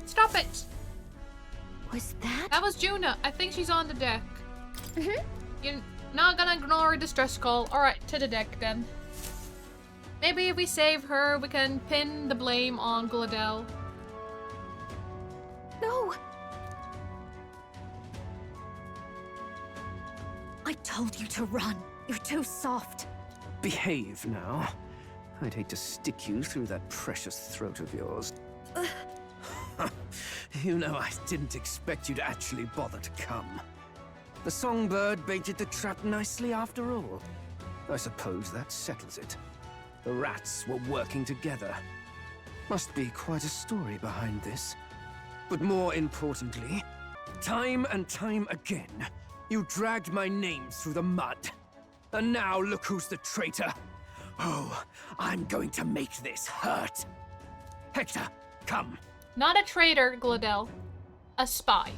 Stop it! Was that? That was Juna. I think she's on the deck. You're not gonna ignore a distress call. Alright, to the deck then. Maybe if we save her, we can pin the blame on Gladel. No! I told you to run. You're too soft. Behave now. I'd hate to stick you through that precious throat of yours. You know, I didn't expect you to actually bother to come. The songbird baited the trap nicely after all. I suppose that settles it. The rats were working together. Must be quite a story behind this. But more importantly, time and time again, you dragged my name through the mud. And now look who's the traitor. Oh, I'm going to make this hurt. Hector, come. Not a traitor, Gladel. A spy.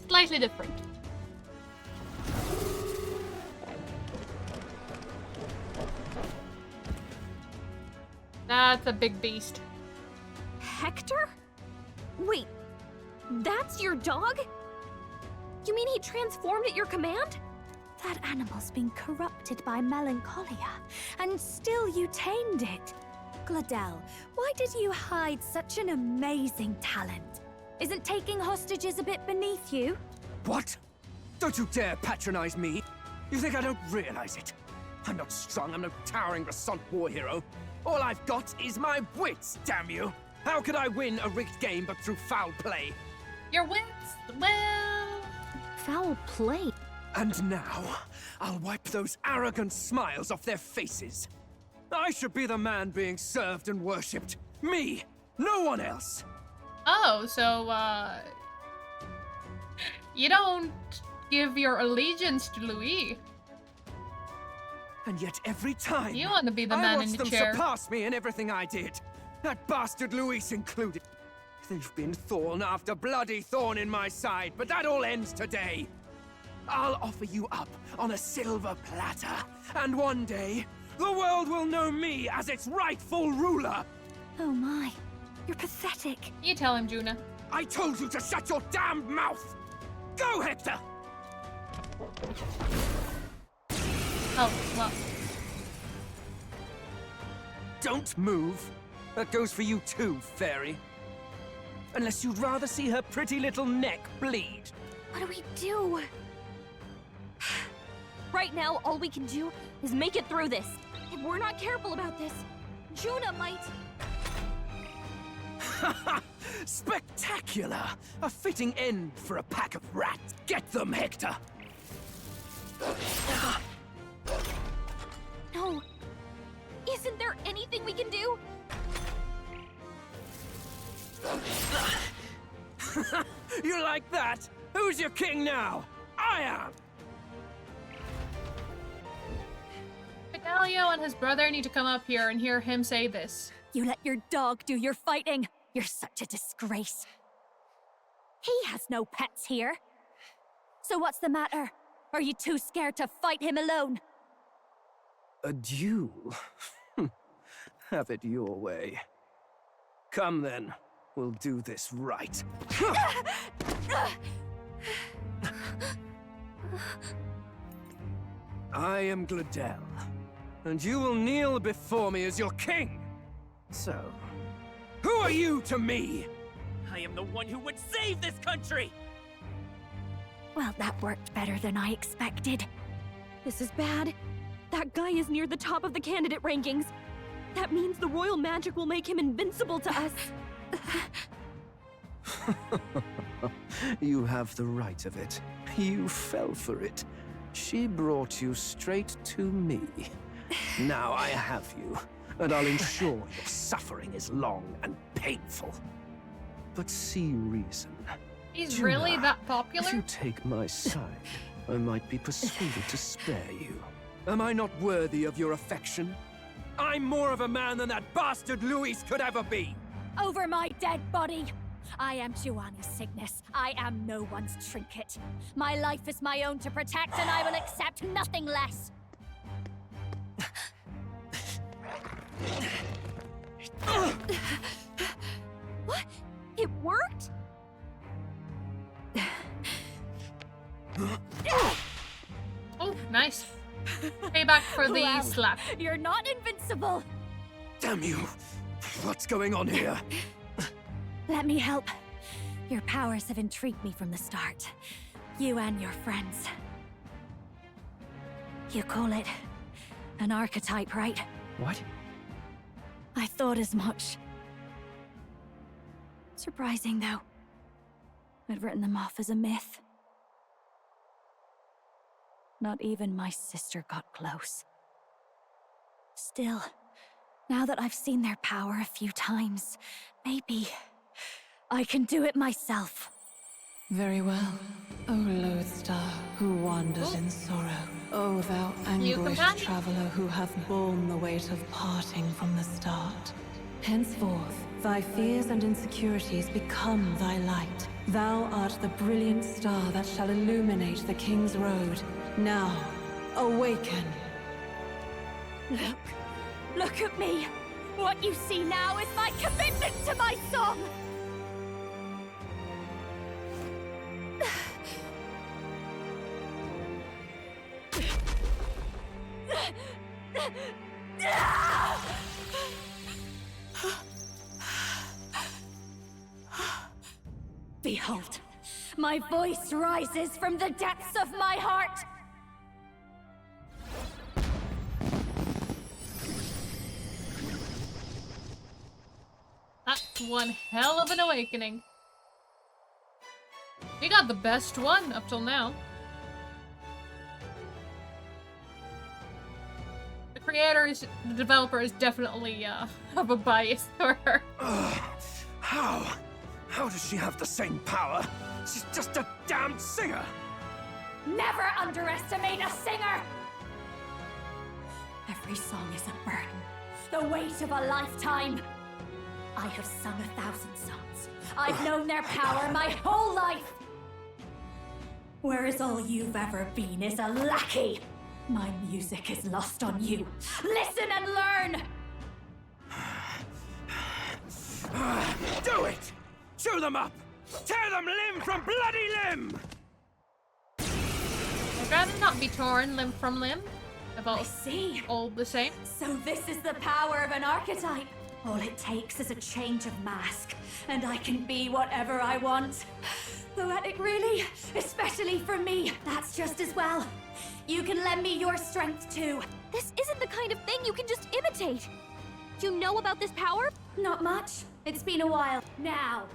Slightly different. That's a big beast. Hector? Wait, that's your dog? You mean he transformed at your command? That animal's been corrupted by melancholia, and still you tamed it. Gladel, why did you hide such an amazing talent? Isn't taking hostages a bit beneath you? What? Don't you dare patronize me! You think I don't realize it? I'm not strong, I'm no towering Rassant war hero. All I've got is my wits, damn you! How could I win a rigged game but through foul play? Your wits? Well... Foul play? And now, I'll wipe those arrogant smiles off their faces. I should be the man being served and worshipped. Me! No one else! Oh, so, you don't give your allegiance to Louis. And yet every time... You want to be the man in the chair. I watched them surpass me in everything I did. That bastard Luis included. They've been thorn after bloody thorn in my side, but that all ends today. I'll offer you up on a silver platter, and one day, the world will know me as its rightful ruler! Oh my, you're pathetic. You tell him, Juna. I told you to shut your damned mouth! Go, Hector! Oh, well. Don't move. That goes for you too, fairy. Unless you'd rather see her pretty little neck bleed. What do we do? Right now, all we can do is make it through this. If we're not careful about this, Juna might... Spectacular! A fitting end for a pack of rats. Get them, Hector! No. Isn't there anything we can do? You like that? Who's your king now? I am! Fidelio and his brother need to come up here and hear him say this. You let your dog do your fighting. You're such a disgrace. He has no pets here. So what's the matter? Are you too scared to fight him alone? A duel? Have it your way. Come then, we'll do this right. I am Gladel, and you will kneel before me as your king. So, who are you to me? I am the one who would save this country! Well, that worked better than I expected. This is bad. That guy is near the top of the candidate rankings. That means the royal magic will make him invincible to us. You have the right of it. You fell for it. She brought you straight to me. Now I have you, and I'll ensure your suffering is long and painful. But see reason. He's really that popular? If you take my side, I might be persuaded to spare you. Am I not worthy of your affection? I'm more of a man than that bastard Luis could ever be! Over my dead body! I am Giovanni's Cygnus. I am no one's trinket. My life is my own to protect, and I will accept nothing less. What? It worked? Oh, nice. Payback for the Wow. slap. You're not invincible! Damn you! What's going on here? Let me help. Your powers have intrigued me from the start. You and your friends. You call it an archetype, right? What? I thought as much. Surprising, though. I'd written them off as a myth. Not even my sister got close. Still, now that I've seen their power a few times, maybe I can do it myself. Very well, O lodestar who wanders in sorrow. O thou anguished traveler who hath borne the weight of parting from the start. Henceforth, thy fears and insecurities become thy light. Thou art the brilliant star that shall illuminate the King's Road. Now, awaken. Look at me! What you see now is my commitment to my song! Behold, my voice rises from the depths of my heart! That's one hell of an awakening. We got the best one up till now. The developer is definitely have a bias for her. How? How does she have the same power? She's just a damned singer! Never underestimate a singer! Every song is a burden, the weight of a lifetime. I have sung 1,000 songs. I've known their power my whole life. Whereas all you've ever been is a lackey. My music is lost on you. Listen and learn! Do it! Chew them up! Tear them limb from bloody limb! I'd rather not be torn limb from limb. About I see. All the same. So this is the power of an archetype. All it takes is a change of mask, and I can be whatever I want. Poetic, really? Especially for me. That's just as well. You can lend me your strength, too. This isn't the kind of thing you can just imitate. Do you know about this power? Not much. It's been a while. Now,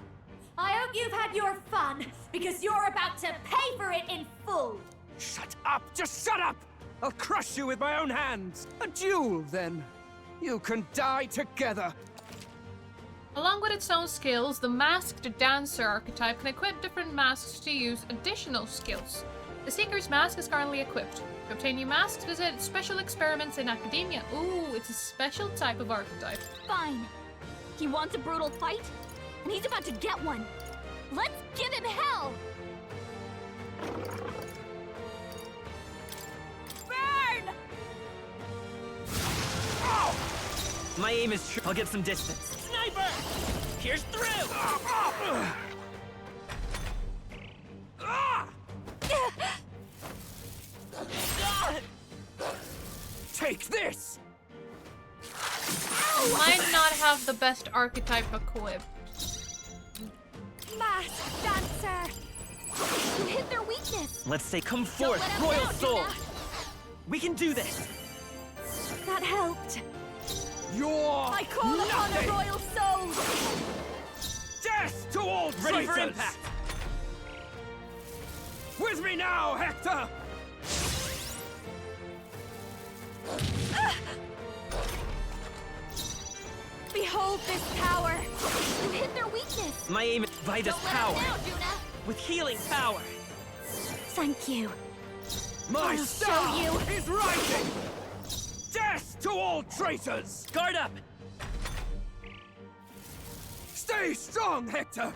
I hope you've had your fun, because you're about to pay for it in full. Shut up! Just shut up! I'll crush you with my own hands! A duel, then. You can die together. Along with its own skills, the masked dancer archetype can equip different masks to use additional skills. The Seeker's mask is currently equipped. To obtain new masks, visit special experiments in academia. Ooh, it's a special type of archetype. Fine. He wants a brutal fight, and he's about to get one. Let's give him hell! Burn! My aim is true. I'll get some distance. Sniper! Pierce through! Take this! Might not have the best archetype equipped. Masked dancer! You hit their weakness! Let's say come forth, Royal Soul! We can do this! That helped. You're I call upon a royal soul! Death to all traitors! Ready for impact! With me now, Hector! Behold this power! You hit their weakness! My aim is Vida's power! Now, Juna. With healing power! Thank you. My I'll star show you. is rising! Death to all traitors! Guard up! Stay strong, Hector!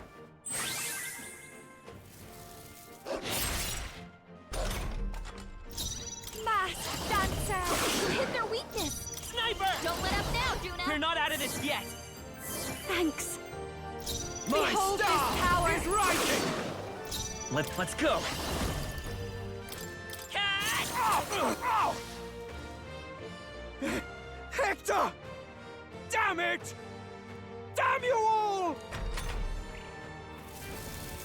Masked dancer! You hit their weakness! Sniper! Don't let up now, Juna! We're not out of this yet! Thanks. My Behold star this power! is rising! Let's go! Hector! Damn it! Damn you all!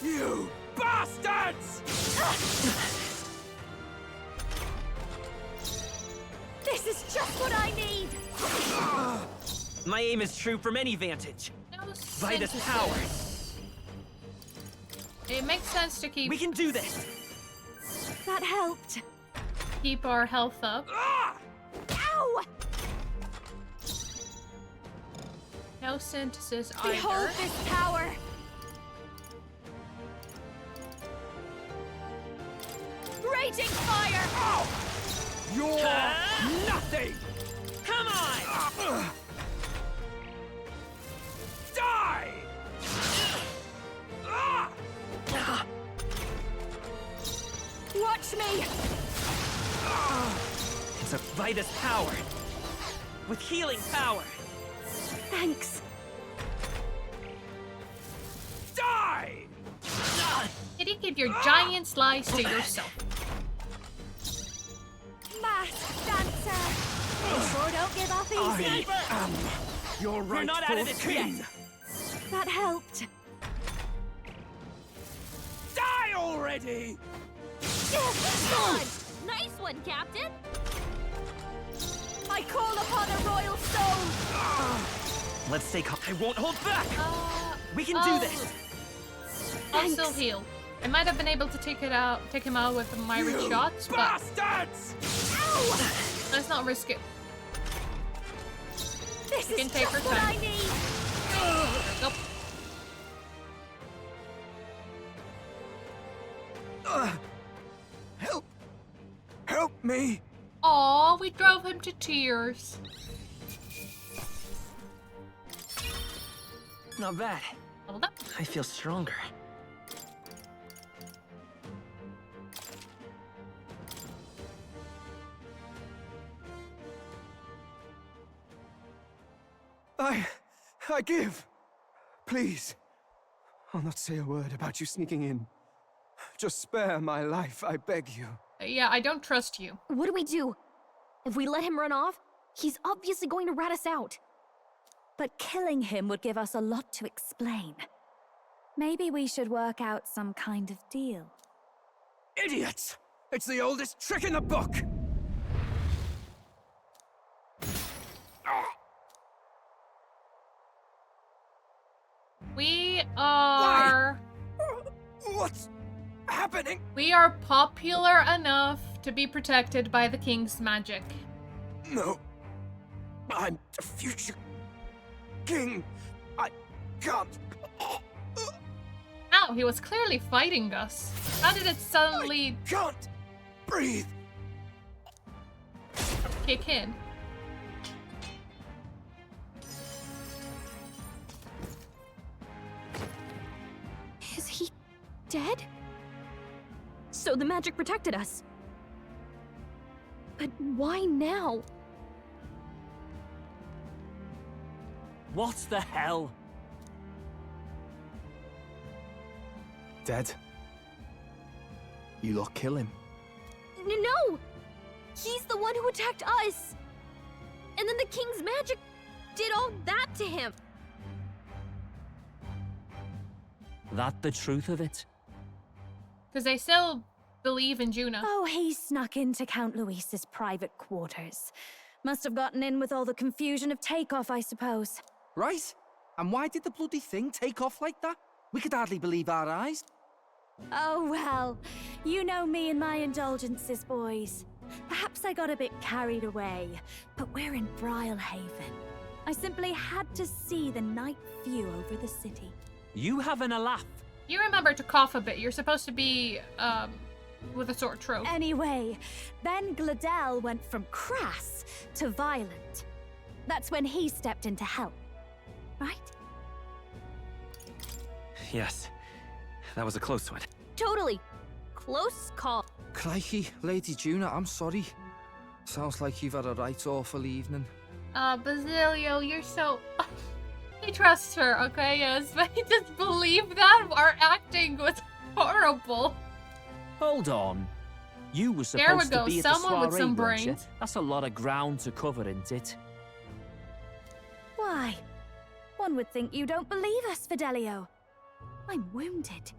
You bastards! This is just what I need! My aim is true from any vantage. No Vida's synthesis. power. It makes sense to keep We can do this! That helped. keep our health up. Ow! No synthesis Behold either. this power! Raging fire! You're nothing! Come on! Die! Watch me! It's a Vida's power. With healing power. Thanks. Die! Did you keep your giant slice to yourself? Masked dancer! They sure don't give up easy. You're We're not out of this king. yet. That helped. Die already! Good! Nice one, Captain! I call upon a royal soul! Let's stay calm. I won't hold back! We can oh. do this! I'll still heal. I might have been able to take him out with my You shots, but bastards! Ow! let's not risk it. This You is can take just her what time. I need! Nope. Help me! Aw, we drove him to tears. Not bad. Hold up. I feel stronger. I give. Please. I'll not say a word about you sneaking in. Just spare my life, I beg you. Yeah, I don't trust you. What do we do? If we let him run off, he's obviously going to rat us out. But killing him would give us a lot to explain. Maybe we should work out some kind of deal. Idiots! It's the oldest trick in the book! We are... What's happening? We are popular enough to be protected by the king's magic. No. I'm the future king. I can't. Ow, he was clearly fighting us. How did it suddenly I can't breathe. kick in? Is he dead? So the magic protected us. But why now? What the hell? Dead? You lot kill him. No! He's the one who attacked us! And then the king's magic did all that to him. That the truth of it? Because they still believe in Juna. Oh, he snuck into Count Luis's private quarters. Must have gotten in with all the confusion of takeoff, I suppose. Right? And why did the bloody thing take off like that? We could hardly believe our eyes. Oh, well, you know me and my indulgences, boys. Perhaps I got a bit carried away, but we're in Brylehaven. I simply had to see the night view over the city. You having a laugh? You remember to cough a bit. You're supposed to be, with a sore throat. Anyway, then Gladel went from crass to violent. That's when he stepped in to help, right? Yes. That was a close one. Totally. Close call. Crikey, Lady Juna, I'm sorry. Sounds like you've had a right awful evening. Basilio, you're so... He trusts her, okay? Yes, but he just believed that our acting was horrible. Hold on. You were There we supposed go, to be at the someone with soiree, some weren't you? brains. That's a lot of ground to cover, isn't it? Why? One would think you don't believe us, Fidelio. I'm wounded.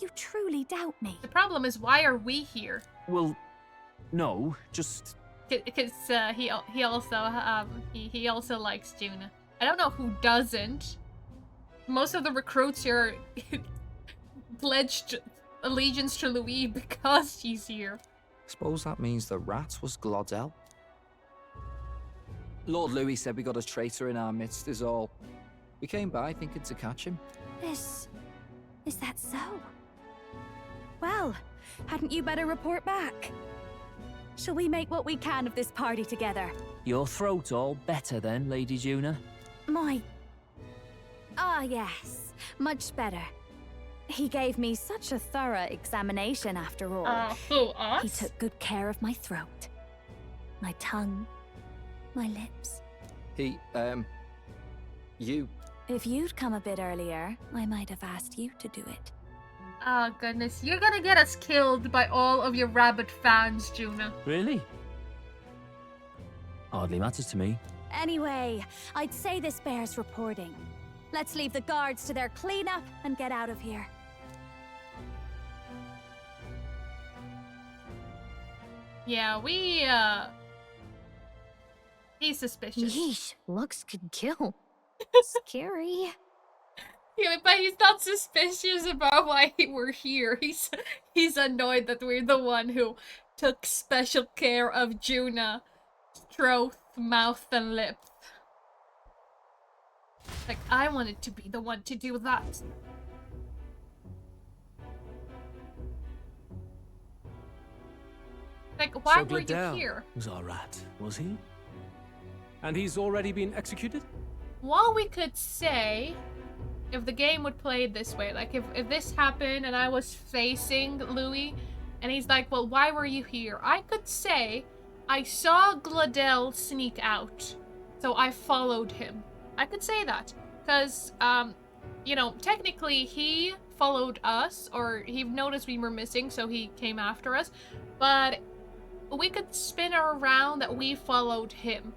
You truly doubt me. The problem is, why are we here? Well, no, just... Because he also likes Juna. I don't know who doesn't. Most of the recruits here pledged allegiance to Louis because she's here. Suppose that means the rat was Glodel. Lord Louis said we got a traitor in our midst is all. We came by thinking to catch him. Is that so? Well, hadn't you better report back? Shall we make what we can of this party together? Your throat all better then, Lady Juna? Yes, much better. He gave me such a thorough examination after all. Who, us? He took good care of my throat, my tongue, my lips. You... If you'd come a bit earlier, I might have asked you to do it. Oh goodness, you're gonna get us killed by all of your rabbit fans, Juna. Really? Hardly matters to me. Anyway, I'd say this bears reporting. Let's leave the guards to their cleanup and get out of here. Yeah, he's suspicious. Yeesh, looks could kill. Scary. Yeah, but he's not suspicious about why we're here. He's annoyed that we're the one who took special care of Juna, throat, mouth, and lip. Like, I wanted to be the one to do that. Like, why So were you Gladel here? was our rat, was he? And he's already been executed? Well, we could say, if the game would play it this way, like if this happened and I was facing Louis, and he's like, well, why were you here? I could say, I saw Gladel sneak out, so I followed him. I could say that, because, you know, technically he followed us, or he noticed we were missing, so he came after us, but we could spin around that we followed him.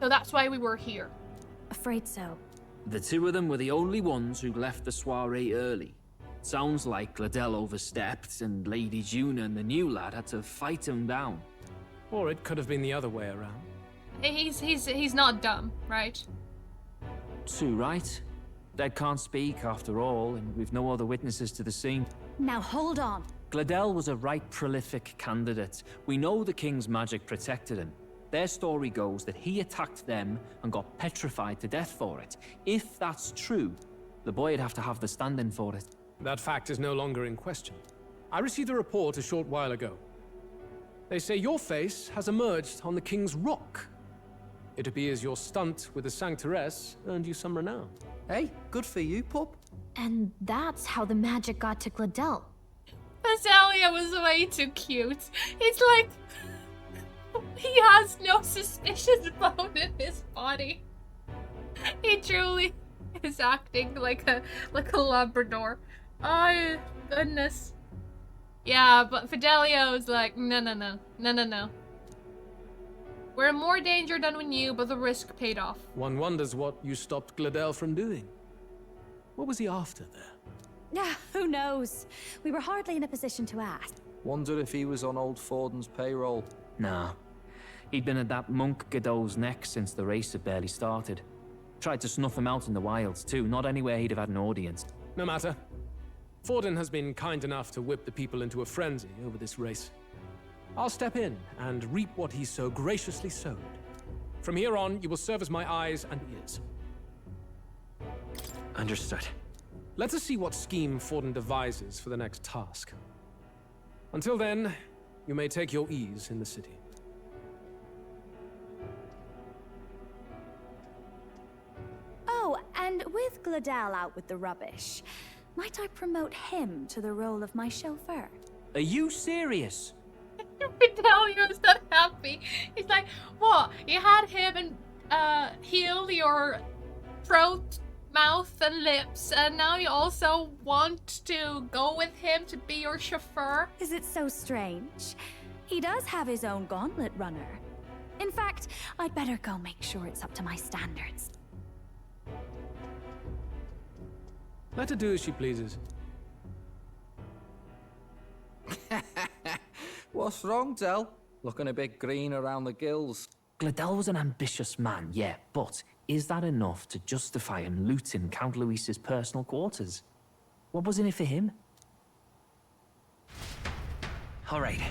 So that's why we were here. Afraid so. The two of them were the only ones who left the soiree early. Sounds like Gladel overstepped, and Lady Juna and the new lad had to fight him down. Or it could have been the other way around. He's not dumb, right? Too right. Dead can't speak, after all, and we've no other witnesses to the scene. Now hold on. Gladel was a right prolific candidate. We know the king's magic protected him. Their story goes that he attacked them and got petrified to death for it. If that's true, the boy'd have to have the stand-in for it. That fact is no longer in question. I received a report a short while ago. They say your face has emerged on the king's rock. It appears your stunt with the Sanctoress earned you some renown. Hey, good for you, pup. And that's how the magic got to Gladel. Azalea was way too cute. It's like he has no suspicious bone in his body. He truly is acting like a Labrador. Oh goodness. Yeah, but Fidelio is like, no. We're in more danger than we knew, but the risk paid off. One wonders what you stopped Gladel from doing. What was he after there? Yeah, who knows? We were hardly in a position to ask. Wonder if he was on old Forden's payroll. Nah. He'd been at that monk Godot's neck since the race had barely started. Tried to snuff him out in the wilds too, not anywhere he'd have had an audience. No matter. Forden has been kind enough to whip the people into a frenzy over this race. I'll step in and reap what he so graciously sowed. From here on, you will serve as my eyes and ears. Understood. Let us see what scheme Forden devises for the next task. Until then, you may take your ease in the city. Oh, and with Gladel out with the rubbish, might I promote him to the role of my chauffeur? Are you serious? Vidalio's not happy. He's like, what? You had him and heal your throat, mouth, and lips, and now you also want to go with him to be your chauffeur? Is it so strange? He does have his own gauntlet runner. In fact, I'd better go make sure it's up to my standards. Let her do as she pleases. What's wrong, Del? Looking a bit green around the gills. Gladel was an ambitious man, yeah, but is that enough to justify him looting Count Luis's personal quarters? What was in it for him? All right,